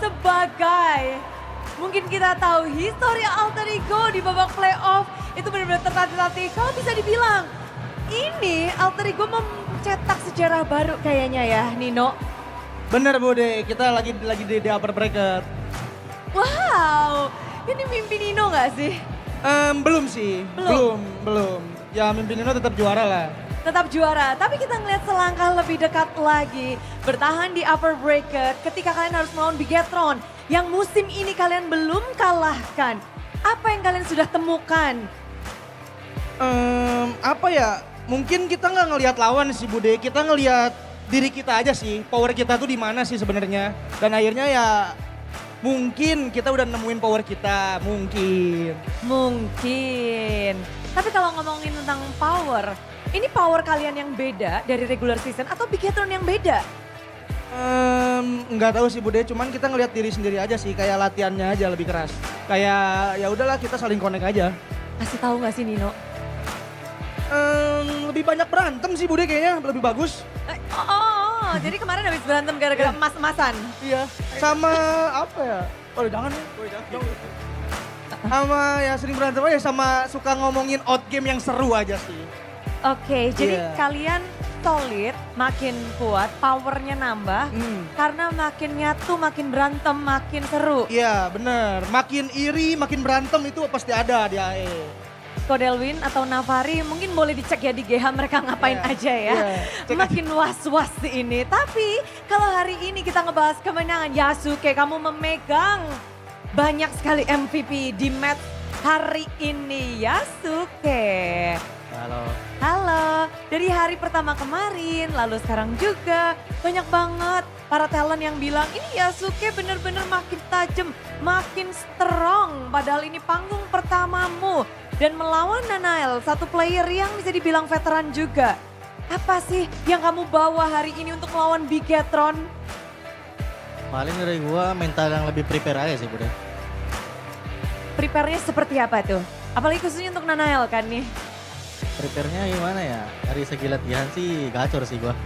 sebagai mungkin kita tahu histori Alter Ego di babak playoff itu benar-benar tertatih-tatih. Kalau bisa dibilang ini Alter Ego mencetak sejarah baru kayaknya ya Nino. Bener Bude, kita lagi di upper bracket. Wow, ini mimpi Nino gak sih? Belum sih, belum. Ya mimpi Nino tetap juara lah. Tetap juara, tapi kita ngeliat selangkah lebih dekat lagi. Bertahan di upper bracket ketika kalian harus melawan Bigetron. Yang musim ini kalian belum kalahkan. Apa yang kalian sudah temukan? Apa ya, mungkin kita nggak ngelihat lawan sih Bude, kita ngelihat diri kita aja sih. Power kita tuh di mana sih sebenarnya. Dan akhirnya ya mungkin kita udah nemuin power kita, mungkin. Mungkin. Tapi kalau ngomongin tentang power, ini power kalian yang beda dari regular season atau Bigetron yang beda? Nggak tahu sih Bude, cuman kita ngelihat diri sendiri aja sih, kayak latihannya aja lebih keras. Kayak ya udahlah kita saling connect aja. Kasih tahu nggak sih Nino? Lebih banyak berantem sih Bude kayaknya, lebih bagus. Jadi kemarin habis berantem gara-gara emas-emasan. Iya, sama apa ya? Oh jangan ya. Sama ya sering berantem aja, sama suka ngomongin out game yang seru aja sih. Oke, jadi Iya. kalian solid, makin kuat, powernya nambah. Karena makin nyatu, makin berantem, makin seru. Iya bener, makin iri, makin berantem itu pasti ada di AE. Kodelwin atau Navari mungkin boleh dicek ya di GH mereka ngapain Iya, aja ya. iya, cek Makin was-was ini. Tapi kalau hari ini kita ngebahas kemenangan Yasuke, kamu memegang banyak sekali MVP di match hari ini Yasuke. Halo, dari hari pertama kemarin, lalu sekarang juga banyak banget para talent yang bilang ini Yasuke bener-bener makin tajam, makin strong. Padahal ini panggung pertamamu dan melawan Nanael, satu player yang bisa dibilang veteran juga. Apa sih yang kamu bawa hari ini untuk melawan Bigetron? Paling dari gua mental yang lebih prepare aja sih Bude. Prepare-nya seperti apa tuh? Apalagi khususnya untuk Nanael kan nih. Prepare-nya gimana ya? Dari segi latihan sih gacor sih gua.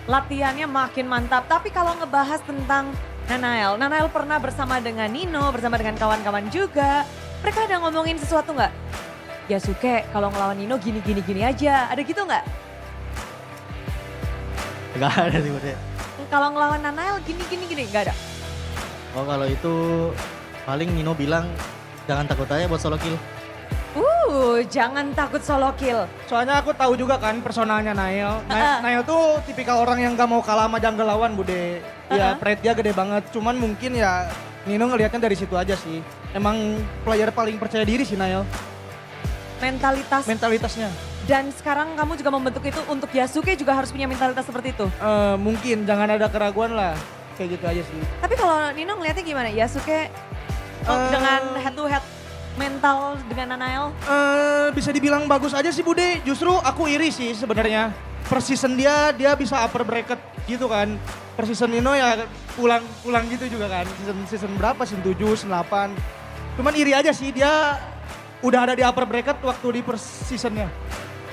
Latihannya makin mantap. Tapi kalau ngebahas tentang Nanael, Nanael pernah bersama dengan Nino, bersama dengan kawan-kawan juga. Mereka ada ngomongin sesuatu nggak? Yasuke kalau ngelawan Nino gini aja. Ada gitu nggak? Gak ada sih Bude. Kalau ngelawan Nanael gini, nggak ada. Oh kalau itu paling Nino bilang jangan takut aja buat solo kill. Jangan takut solo kill. Soalnya aku tahu juga kan personalnya Nail. Nail tuh tipikal orang yang gak mau kalah sama jungle lawan Bude. Ya pride dia gede banget, cuman mungkin ya Nino ngelihatnya dari situ aja sih. Emang player paling percaya diri sih Nail, mentalitasnya. Dan sekarang kamu juga membentuk itu untuk Yasuke juga harus punya mentalitas seperti itu. Mungkin jangan ada keraguan lah, kayak gitu aja sih. Tapi kalau Nino ngeliatnya gimana? Yasuke dengan head to head mental dengan Nanael? Bisa dibilang bagus aja sih Bude, justru aku iri sih sebenarnya. Per season dia bisa upper bracket gitu kan. Per season Nino ya pulang gitu juga kan. Season berapa? Season 7, season 8. Cuman iri aja sih dia udah ada di upper bracket waktu di per seasonnya.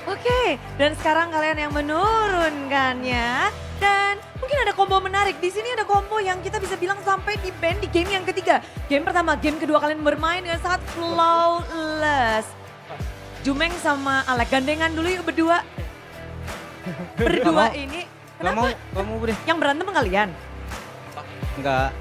Oke, dan sekarang kalian yang menurunkannya. Dan mungkin ada combo menarik. Di sini ada combo yang kita bisa bilang sampai di band di game yang ketiga. Game pertama, game kedua kalian bermain dengan sangat flawless. Jumeng sama Alek, gandengan dulu yuk berdua. Berdua ini, kenapa? Gak mau Bude. Yang berantem kalian? Enggak.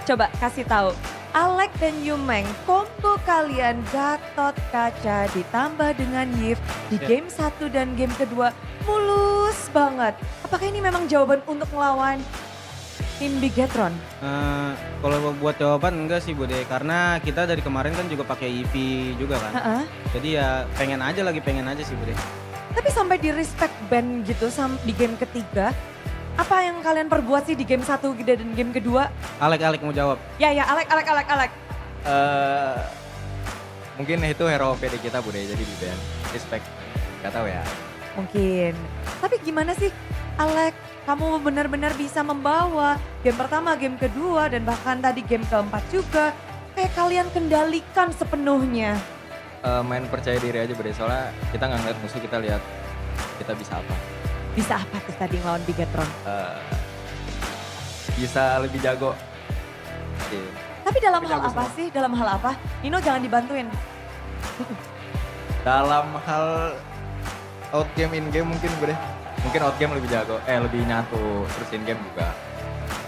Coba kasih tahu. Alek dan Yumeng, combo kalian Gatot Kaca ditambah dengan Yif di game 1 dan game kedua mulus banget. Apakah ini memang jawaban untuk melawan tim Bigetron? Kalau buat jawaban enggak sih Bude, karena kita dari kemarin kan juga pakai EV juga kan. Jadi ya pengen aja sih Bude. Tapi sampai di respect band gitu di game ketiga, apa yang kalian perbuat sih di game 1 dan game kedua? Alek mau jawab. Ya Alek. Mungkin itu hero PD kita Bude, jadi di band. Respect, gak tahu ya. Mungkin. Tapi gimana sih Alek, kamu benar-benar bisa membawa game pertama, game kedua, dan bahkan tadi game keempat juga. Kayak kalian kendalikan sepenuhnya. Main percaya diri aja Bude, soalnya kita nggak ngeliat musuh, kita lihat kita bisa apa. Bisa apa tuh tadi ngelawan Bigetron? bisa lebih jago. Oke. Tapi dalam Tapi hal jago apa semua. sih? Dalam hal apa? Nino jangan dibantuin. Dalam hal out game in game mungkin Bude. Mungkin out game lebih jago, lebih nyatu, terus in game juga.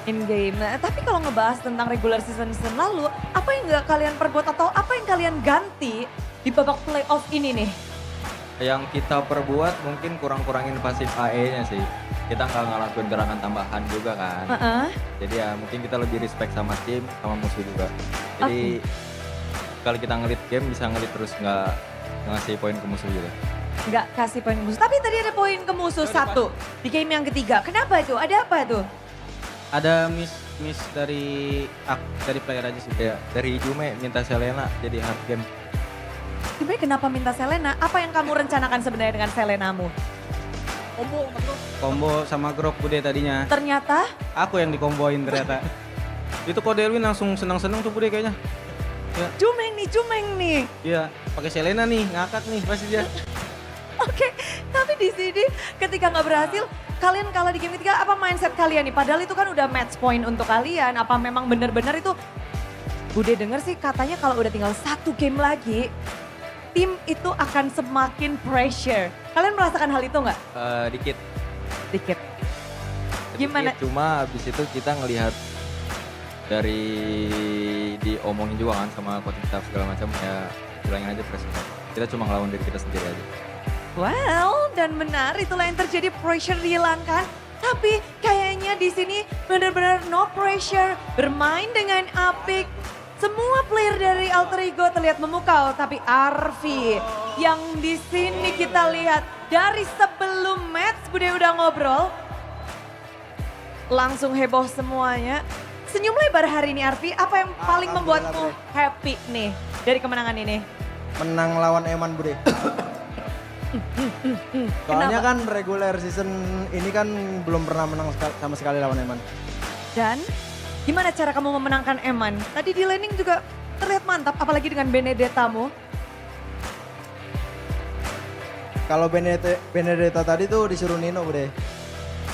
In game. Nah, tapi kalau ngebahas tentang regular season lalu, apa yang nggak kalian perbuat atau apa yang kalian ganti di babak playoff ini nih? Yang kita perbuat mungkin kurang-kurangin pasif AE-nya sih. Kita nggak ngelakuin gerangan tambahan juga kan. Heeh. Jadi ya mungkin kita lebih respect sama tim, sama musuh juga. Jadi kalau kita ngelit game bisa ngelit terus nggak ngasih poin ke musuh juga. Nggak kasih poin ke musuh. Tapi tadi ada poin ke musuh satu di game yang ketiga. Kenapa itu? Ada apa tuh? Ada miss dari player aja sih. Ya, dari Jume minta Selena jadi hard game. Sebenarnya kenapa minta Selena? Apa yang kamu rencanakan sebenarnya dengan Selenamu? Combo sama Grok Bude tadinya. Ternyata Aku yang dikomboin ternyata. Itu kok Delwin langsung senang-senang tuh Bude kayaknya. Jumeng nih. Iya, pakai Selena nih, ngakak nih pasti dia. Oke, tapi di sini ketika nggak berhasil, kalian kalah di game ketiga, apa mindset kalian nih? Padahal itu kan udah match point untuk kalian. Apa memang benar-benar itu, Bude denger sih katanya kalau udah tinggal satu game lagi, tim itu akan semakin pressure. Kalian merasakan hal itu nggak? Dikit. Dikit. Gimana? Dikit, cuma abis itu kita ngelihat dari diomongin juga kan sama coaching staff segala macam ya bilangin aja pressure. Kita cuma ngelawan diri kita sendiri aja. Well, dan benar itulah yang terjadi, pressure dihilangkan. Tapi kayaknya di sini benar-benar no pressure, bermain dengan apik. Semua player dari Alter Ego terlihat memukau, tapi Arfi yang di sini kita lihat dari sebelum match Bude udah ngobrol, langsung heboh semuanya. Senyum lebar hari ini Arfi, apa yang paling membuatmu happy nih dari kemenangan ini? Menang lawan Eman Bude. Soalnya Kenapa? kan regular season ini kan belum pernah menang sama sekali lawan Eman. Dan gimana cara kamu memenangkan Eman? Tadi di laning juga terlihat mantap, apalagi dengan Benedetta-mu. Kalau Benedetta tadi tuh disuruh Nino Bude.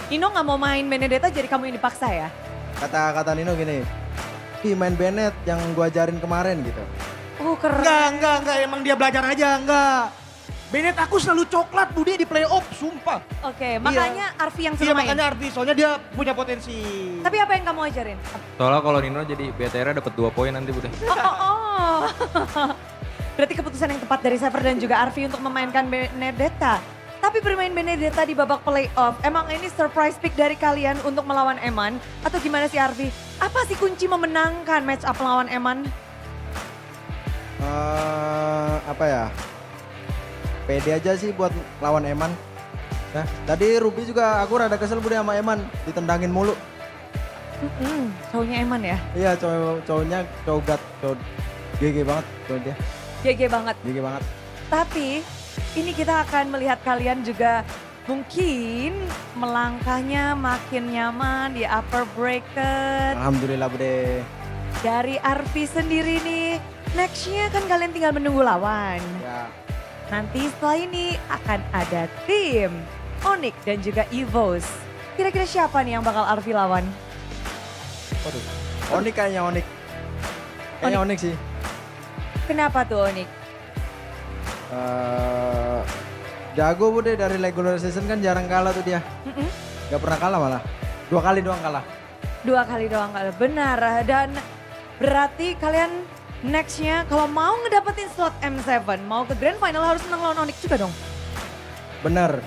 Nino nggak mau main Benedetta jadi kamu yang dipaksa ya? Kata Nino gini, "Ih main Benet yang gua ajarin kemarin gitu." Oh keren. Enggak, emang dia belajar aja, enggak. Bennett aku selalu coklat Bude di playoff, sumpah. Oke, makanya Arfi yang Iya suruh main. makanya Arti, soalnya dia punya potensi. Tapi apa yang kamu ajarin? Soalnya kalau Nino jadi BTR dapat 2 poin nanti Bude. Oh. Berarti keputusan yang tepat dari Sever dan juga Arfi untuk memainkan Benedetta. Tapi bermain Benedetta di babak playoff, emang ini surprise pick dari kalian untuk melawan Eman? Atau gimana sih Arfi? Apa sih kunci memenangkan match up melawan Eman? Apa ya? Pede aja sih buat lawan Eman. Nah, tadi Ruby juga aku rada kesel Bude sama Eman, ditendangin mulu. Cowoknya Eman ya? Iya, cowoknya cowok GG banget cowok dia. GG banget. GG banget. Tapi ini kita akan melihat kalian juga mungkin melangkahnya makin nyaman di upper bracket. Alhamdulillah Bude. Dari Arfi sendiri nih, nextnya kan kalian tinggal menunggu lawan. Ya. Nanti setelah ini akan ada tim Onyx dan juga Evos. Kira-kira siapa nih yang bakal Arfi lawan? Waduh. Onyx kayaknya Onyx. Kayaknya Onyx sih. Kenapa tuh Onyx? Jago Bude dari regular season kan jarang kalah tuh dia. Gak pernah kalah malah. 2 kali doang kalah. 2 kali doang kalah, benar. Dan berarti kalian nextnya kalau mau ngedapetin slot M7, mau ke grand final harus menang lawan Onyx juga dong. Bener.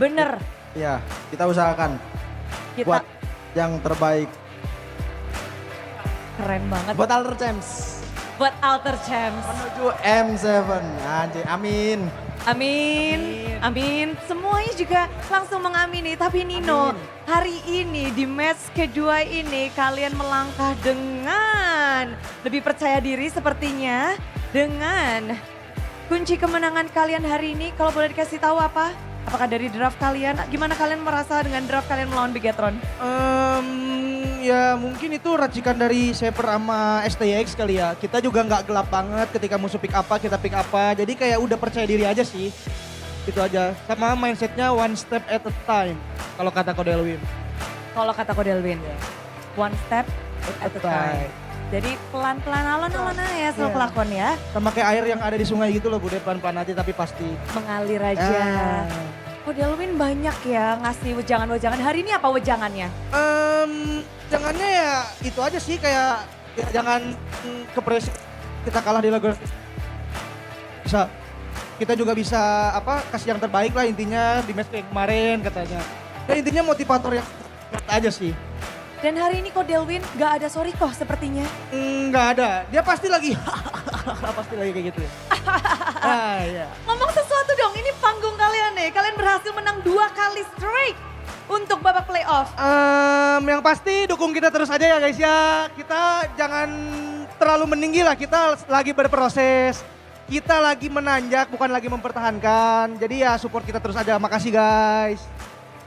Bener. Iya, kita usahakan Kita buat yang terbaik. keren banget. Buat Alter Champs. Buat Alter Champs. Menuju M7. Anjir, amin. Amin, amin. Semuanya juga langsung mengamini. Tapi Nino, hari ini di match kedua ini kalian melangkah dengan lebih percaya diri sepertinya. Dengan kunci kemenangan kalian hari ini, kalau boleh dikasih tahu apa? Apakah dari draft kalian? Gimana kalian merasa dengan draft kalian melawan Bigetron? Ya mungkin itu racikan dari Sever sama STX kali ya. Kita juga nggak gelap banget ketika musuh pick apa, kita pick apa. Jadi kayak udah percaya diri aja sih. Itu aja. Sama mindsetnya one step at a time. Kalau kata Kodelwin. Kalau kata Kodelwin. one step at a time. Jadi pelan-pelan alon-alon ya Iya. selalu kelakuan ya. Sama kayak air yang ada di sungai gitu loh Bude, pelan-pelan aja tapi pasti. Mengalir aja. Oh Delwin banyak ya ngasih wejangan-wejangan. Hari ini apa wejangannya? Jangannya ya itu aja sih kayak ya jangan kepres kita kalah di laga. Bisa kita juga bisa kasih yang terbaik lah intinya di match kayak kemarin katanya. Dan intinya motivator yang aja sih. Dan hari ini kok Delwin gak ada sorry kok sepertinya. Nggak ada. Dia pasti lagi pasti lagi kayak gitu ya. Iya. Ngomong sesuatu dong, ini panggung kalian nih. Kalian berhasil menang 2 kali straight untuk babak playoff. Yang pasti dukung kita terus aja ya guys ya. Kita jangan terlalu meninggi lah. Kita lagi berproses. Kita lagi menanjak bukan lagi mempertahankan. Jadi ya support kita terus aja. Makasih guys.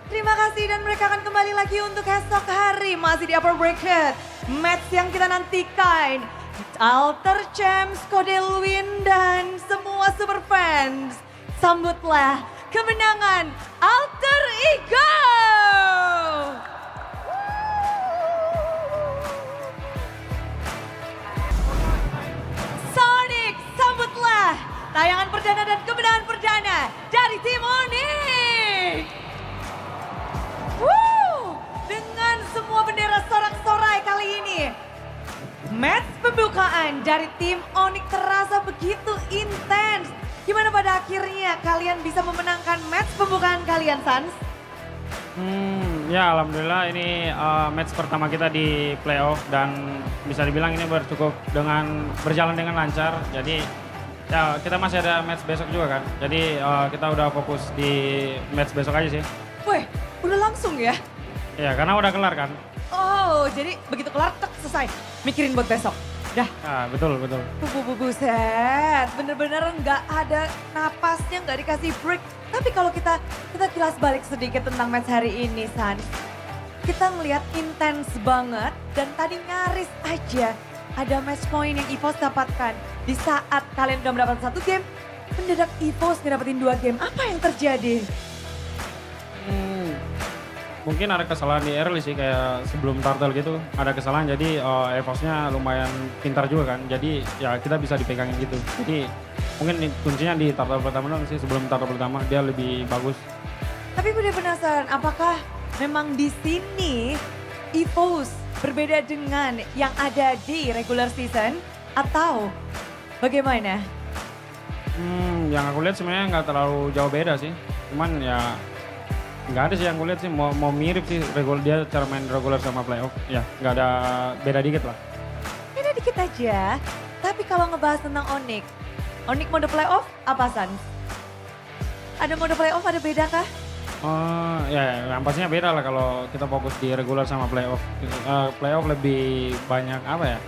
Terima kasih dan mereka akan kembali lagi untuk esok hari. Masih di upper bracket. Match yang kita nantikan. Alter Champs, Kodelwin dan semua super fans. Sambutlah kemenangan Alter Ego. Sonic, sambutlah tayangan perdana dan kemenangan perdana dari tim Onyx. Dengan semua bendera sorak-sorai kali ini. Match pembukaan dari tim Onyx terasa begitu intens. Gimana pada akhirnya kalian bisa memenangkan match pembukaan kalian, Sans? Ya alhamdulillah ini match pertama kita di playoff dan bisa dibilang ini berjalan dengan lancar. Jadi ya kita masih ada match besok juga kan. Jadi kita udah fokus di match besok aja sih. Wih, udah langsung ya? Ya karena udah kelar kan. Oh, jadi begitu kelar, tek, selesai. Mikirin buat besok. Dah. Ah, betul. Buset, bener-bener nggak ada napasnya, nggak dikasih break. Tapi kalau kita kilas balik sedikit tentang match hari ini, San. Kita ngelihat intens banget dan tadi nyaris aja ada match point yang EVOS dapatkan. Di saat kalian udah mendapatkan 1 game, mendadak EVOS ngedapetin 2 game. Apa yang terjadi? Mungkin ada kesalahan di early sih kayak sebelum turtle gitu ada kesalahan jadi EVOS-nya lumayan pintar juga kan. Jadi ya kita bisa dipegangin gitu. Jadi mungkin kuncinya di turtle pertama dong sih, sebelum turtle pertama dia lebih bagus. Tapi gue penasaran, apakah memang di sini EVOS berbeda dengan yang ada di regular season atau bagaimana? Yang aku lihat sebenarnya nggak terlalu jauh beda sih. Cuman ya nggak ada sih yang gue lihat sih mau mirip sih dia cara main regular sama playoff. Ya nggak ada beda dikit lah. Beda dikit aja. Tapi kalau ngebahas tentang Onyx mode playoff apa San? Ada mode playoff ada beda kah? Ya yang pastinya beda lah kalau kita fokus di regular sama playoff. Playoff lebih banyak apa ya?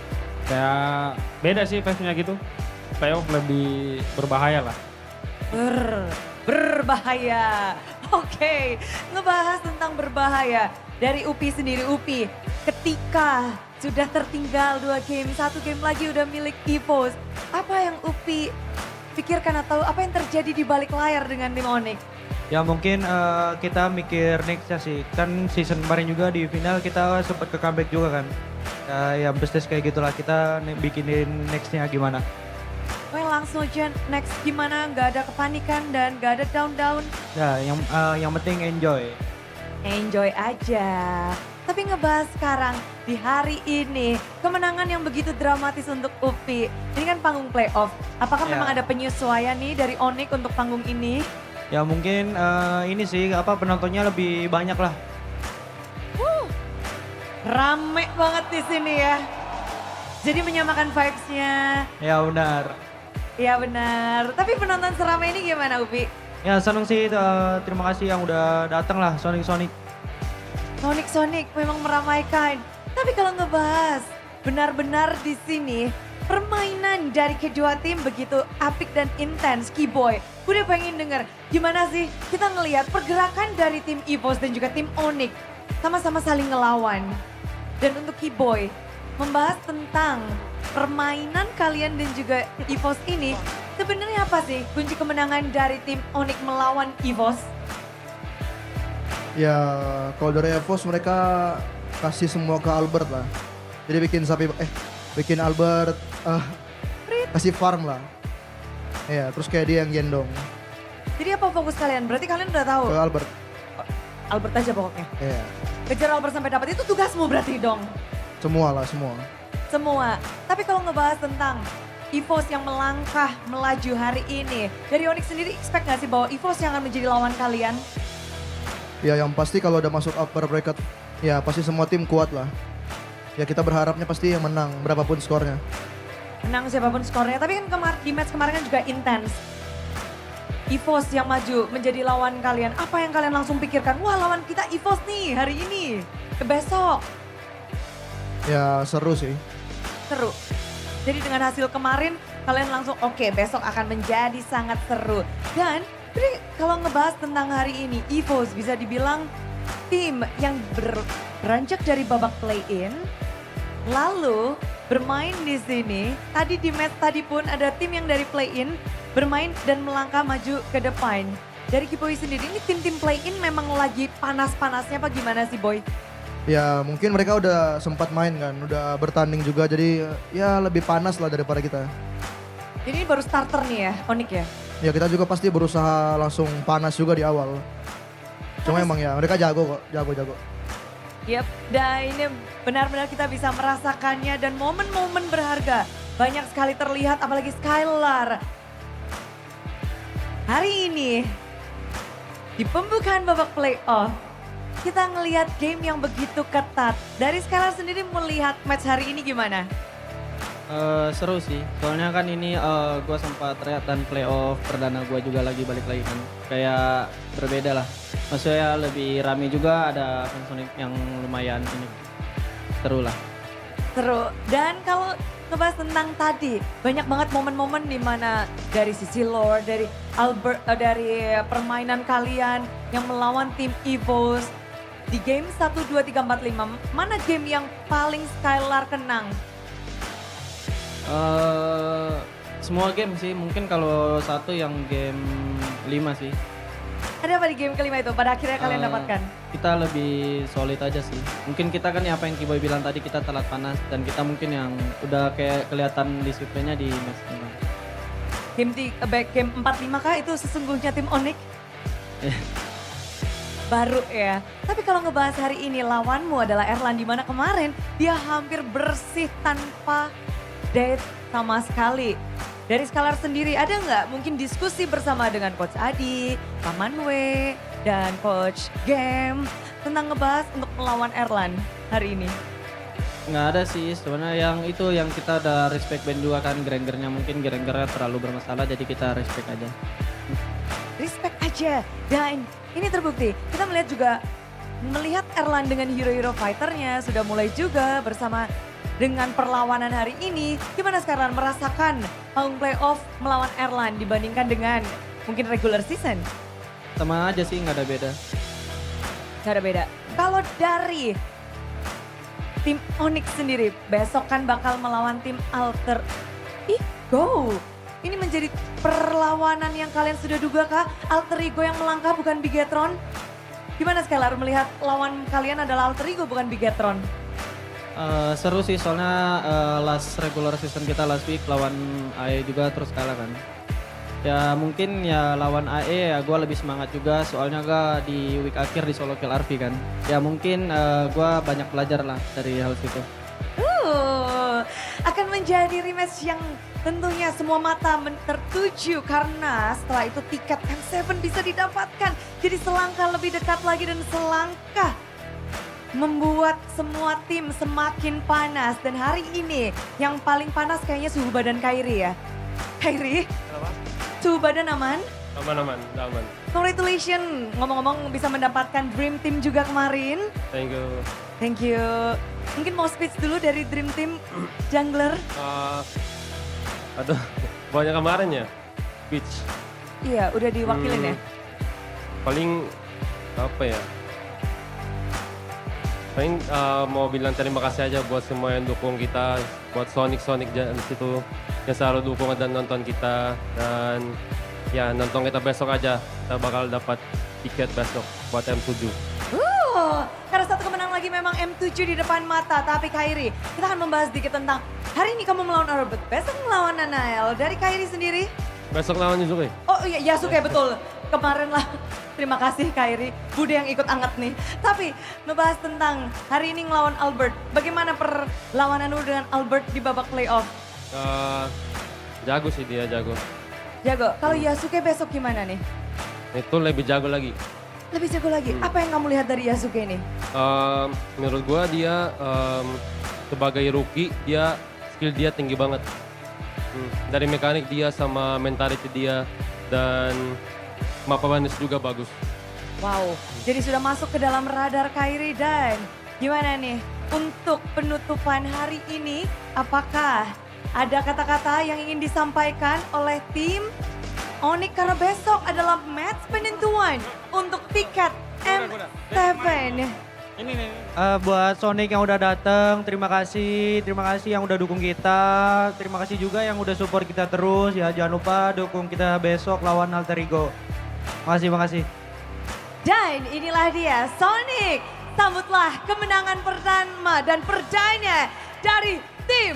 Kayak beda sih pace-nya gitu. Playoff lebih berbahaya lah. Berbahaya. Oke, ngebahas tentang berbahaya. Dari UPI sendiri, UPI ketika sudah tertinggal 2 game, 1 game lagi udah milik EVOS. Apa yang UPI pikirkan atau apa yang terjadi di balik layar dengan tim Onyx? Ya mungkin kita mikir nextnya sih. Kan season kemarin juga di final kita sempat ke comeback juga kan. Ya bisnis kayak gitulah, kita bikinin nextnya gimana. Well, langsung aja next gimana, nggak ada kepanikan dan nggak ada down-down. Ya yang penting enjoy. Enjoy aja. Tapi ngebahas sekarang di hari ini, kemenangan yang begitu dramatis untuk UPI. Ini kan panggung playoff. Apakah Ya. memang ada penyesuaian nih dari Onyx untuk panggung ini? Ya mungkin ini sih penontonnya lebih banyak lah. Rame banget di sini ya. Jadi menyamakan vibes-nya. Ya benar. Iya benar. Tapi penonton seramai ini gimana UPI? Ya seneng sih, terima kasih yang udah datang lah Sonic. Sonic memang meramaikan. Tapi kalau ngebahas benar-benar di sini permainan dari kedua tim begitu apik dan intens. Keyboy, gue udah pengen denger gimana sih kita ngelihat pergerakan dari tim EVOS dan juga tim Onyx sama-sama saling ngelawan. Dan untuk Keyboy, membahas tentang permainan kalian dan juga EVOS ini, sebenarnya apa sih kunci kemenangan dari tim Onyx melawan EVOS? Ya kalau dari EVOS mereka kasih semua ke Albert lah. Jadi bikin Albert kasih farm lah. Iya, terus kayak dia yang gendong Jadi apa fokus kalian? Berarti kalian udah tahu. ke Albert. Albert aja pokoknya. Iya, Kejar Albert sampai dapat itu tugasmu berarti dong. semua lah, semua. Semua. Tapi kalau ngebahas tentang EVOS yang melangkah melaju hari ini. Dari Onyx sendiri expect gak sih bahwa EVOS yang akan menjadi lawan kalian? Ya yang pasti kalau udah masuk upper bracket, ya pasti semua tim kuat lah. Ya kita berharapnya pasti yang menang, berapapun skornya. Menang siapapun skornya. Tapi kan di match kemarin kan juga intens. EVOS yang maju menjadi lawan kalian. Apa yang kalian langsung pikirkan? Wah lawan kita EVOS nih hari ini. Ke besok. Ya seru sih. Seru. Jadi dengan hasil kemarin kalian langsung oke, besok akan menjadi sangat seru. Dan jadi kalau ngebahas tentang hari ini EVOS bisa dibilang tim yang beranjak dari babak play-in lalu bermain di sini. Tadi di match tadi pun ada tim yang dari play-in bermain dan melangkah maju ke depan. Dari Kipoi sendiri ini tim-tim play-in memang lagi panas-panasnya apa gimana sih Boy? Ya mungkin mereka udah sempat main kan, udah bertanding juga jadi ya lebih panas lah daripada kita. Ini baru starter nih ya Onyx ya? Ya kita juga pasti berusaha langsung panas juga di awal. Cuma emang ya mereka jago kok, jago-jago. Yap, dan ini benar-benar kita bisa merasakannya dan momen-momen berharga. Banyak sekali terlihat apalagi Skylar. Hari ini di pembukaan babak playoff kita ngelihat game yang begitu ketat. Dari Skylar sendiri melihat match hari ini gimana? Seru sih, soalnya kan ini gue sempat rehat dan playoff perdana gue juga lagi balik lagi kan. Kayak berbeda lah, maksudnya lebih rame juga, ada Sonic yang lumayan ini. Seru lah. Seru. Dan kalau ngebahas tentang tadi, banyak banget momen-momen di mana dari sisi lore, dari Albert, dari permainan kalian yang melawan tim EVOS. Di game 1, 2, 3, 4, 5, mana game yang paling Skylar kenang? Semua game sih, mungkin kalau satu yang game 5 sih. Ada apa di game kelima itu pada akhirnya kalian dapatkan? Kita lebih solid aja sih. Mungkin kita kan ya apa yang Kiboy bilang tadi, kita telat panas dan kita mungkin yang udah kayak kelihatan disiplinnya di match ini. Game 4-5 kah itu sesungguhnya tim Onyx? Baru ya. Tapi kalau ngebahas hari ini lawanmu adalah Erlan di mana kemarin dia hampir bersih tanpa death sama sekali. Dari Skylar sendiri ada nggak mungkin diskusi bersama dengan Coach Adi, Paman W, dan Coach Game tentang ngebahas untuk melawan Erlan hari ini? Nggak ada sih, sebenarnya yang itu yang kita udah respect band 2 kan, Grengernya mungkin Grengernya terlalu bermasalah jadi kita respect aja. Respect aja. Dan ini terbukti. Kita melihat Erlan dengan hero-hero fighternya sudah mulai juga bersama dengan perlawanan hari ini. Gimana sekarang merasakan panggung playoff melawan Erlan dibandingkan dengan mungkin regular season? Sama aja sih, nggak ada beda. Gak ada beda. Kalau dari tim Onyx sendiri besok kan bakal melawan tim Alter Ego. Ini menjadi perlawanan yang kalian sudah duga kah? Alter Ego yang melangkah bukan Bigetron? Gimana Skylar melihat lawan kalian adalah Alter Ego bukan Bigetron? Seru sih soalnya last regular season kita last week lawan AE juga terus kalah kan. Ya mungkin ya lawan AE ya gue lebih semangat juga soalnya gue di week akhir di solo kill RV kan. Ya mungkin gue banyak belajar lah dari hal itu. Akan menjadi rematch yang tentunya semua mata tertuju karena setelah itu tiket M7 bisa didapatkan. Jadi selangkah lebih dekat lagi dan selangkah membuat semua tim semakin panas. Dan hari ini yang paling panas kayaknya suhu badan Kairi ya. Kairi, suhu badan aman? Aman. Congratulations, ngomong-ngomong bisa mendapatkan Dream Team juga kemarin. Thank you. Thank you. Mungkin mau speech dulu dari Dream Team Jungler. Aduh, banyak kemarin ya, pitch. Iya, udah diwakilin ya. Paling apa ya? Paling mau bilang terima kasih aja buat semua yang dukung kita, buat Sonic di situ yang selalu dukung dan nonton kita, dan ya nonton kita besok aja, kita bakal dapat tiket besok buat M7. Karena satu kemenangan lagi lagi memang M7 di depan mata. Tapi Kairi, kita akan membahas dikit tentang hari ini kamu melawan Albert, besok melawan Nanael. Dari Kairi sendiri? Besok lawan Yusuke. Oh iya, Yasuke betul. Kemarin lah. Terima kasih Kairi, Bude yang ikut anget nih. Tapi ngebahas tentang hari ini ngelawan Albert. Bagaimana perlawananmu dengan Albert di babak playoff? Jago sih dia, jago. Jago, kalau Yasuke besok gimana nih? Itu lebih jago lagi. Lebih jago lagi. Apa yang kamu lihat dari Yasuke nih? Menurut gua dia sebagai rookie, skill dia tinggi banget. Dari mekanik dia sama mentality dia dan mapa banis juga bagus. Wow, jadi sudah masuk ke dalam radar Kairi dan gimana nih untuk penutupan hari ini? Apakah ada kata-kata yang ingin disampaikan oleh tim Onyx karena besok adalah match penentuan untuk tiket M7. Buat Sonic yang udah datang, terima kasih yang udah dukung kita, terima kasih juga yang udah support kita terus ya. Jangan lupa dukung kita besok lawan Alter Ego. Makasih. Dan inilah dia Sonic. Sambutlah kemenangan pertama dan perdana dari tim